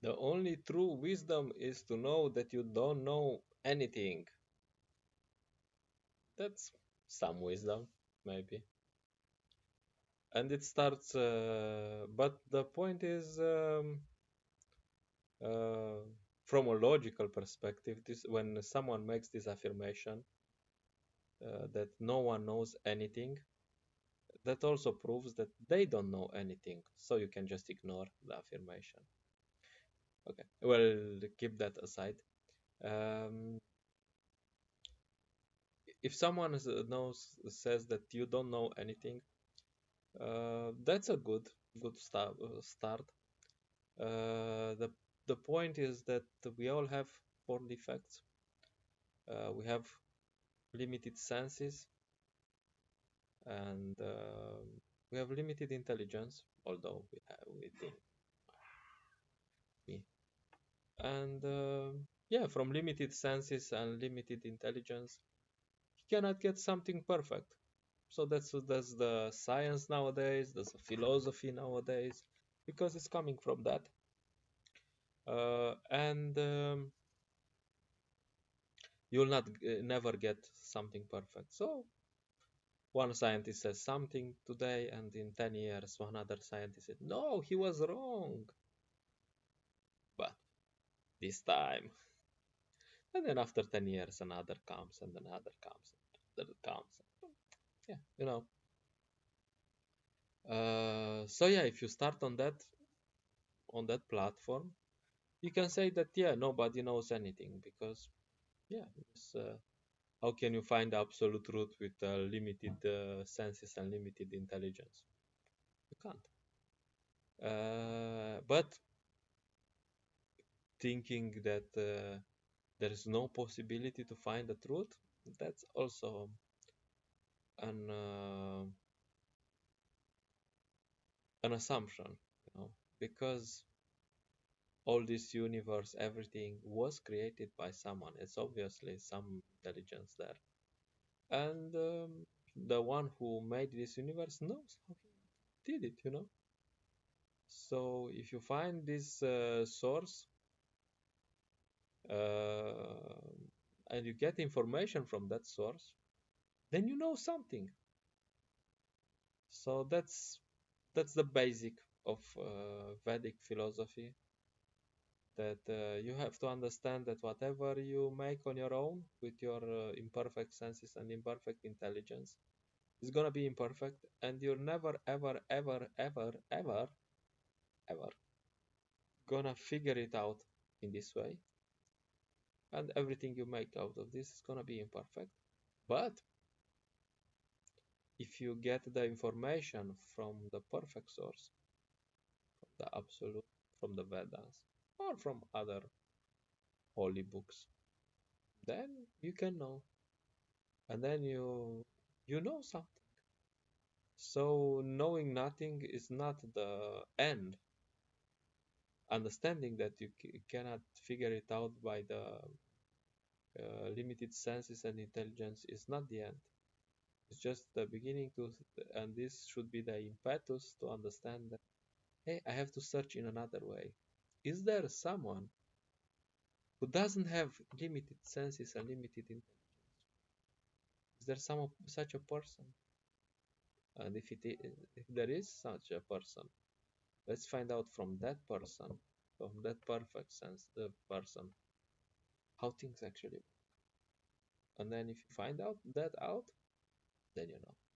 The only true wisdom is to know that you don't know anything. That's some wisdom, maybe. And it starts, but the point is, uh, from a logical perspective, this when someone makes this affirmation that no one knows anything, that also proves that they don't know anything. So you can just ignore the affirmation. Okay, well, keep that aside. Um, if someone says that you don't know anything, that's a good start. The point is that we all have four defects. We have limited senses, and we have limited intelligence, although we think me. And yeah, from limited senses and limited intelligence, he cannot get something perfect. So that's the science nowadays. That's the philosophy nowadays, because it's coming from that. And you'll not never get something perfect. So one scientist says something today, and in 10 years, one other scientist said, no, he was wrong. But this time. And then after 10 years, another comes, and another comes, and another comes. Yeah, you know. So yeah, if you start on that platform, you can say that yeah, nobody knows anything because yeah, how can you find absolute truth with limited senses and limited intelligence? You can't. But thinking that there is no possibility to find the truth, that's also an uh, an assumption, because all this universe, everything was created by someone. It's obviously some intelligence there, and the one who made this universe knows how he did it. So if you find this source uh, and you get information from that source, then you know something. So that's the basic of Vedic philosophy. That you have to understand that whatever you make on your own with your imperfect senses and imperfect intelligence is gonna be imperfect, and you're never, ever, ever, ever, ever, ever gonna figure it out in this way. And everything you make out of this is gonna be imperfect. But if you get the information from the perfect source, from the absolute, from the Vedas, or from other holy books, then you can know, and then you know something. So knowing nothing is not the end. Understanding that you cannot figure it out by the limited senses and intelligence is not the end. It's just the beginning to, and this should be the impetus to understand that, hey, I have to search in another way. Is there someone who doesn't have limited senses and limited intelligence? Is there such a person? And if there is such a person, let's find out from that person, from that perfect sense, the person, how things actually work. And then if you find out, then you know.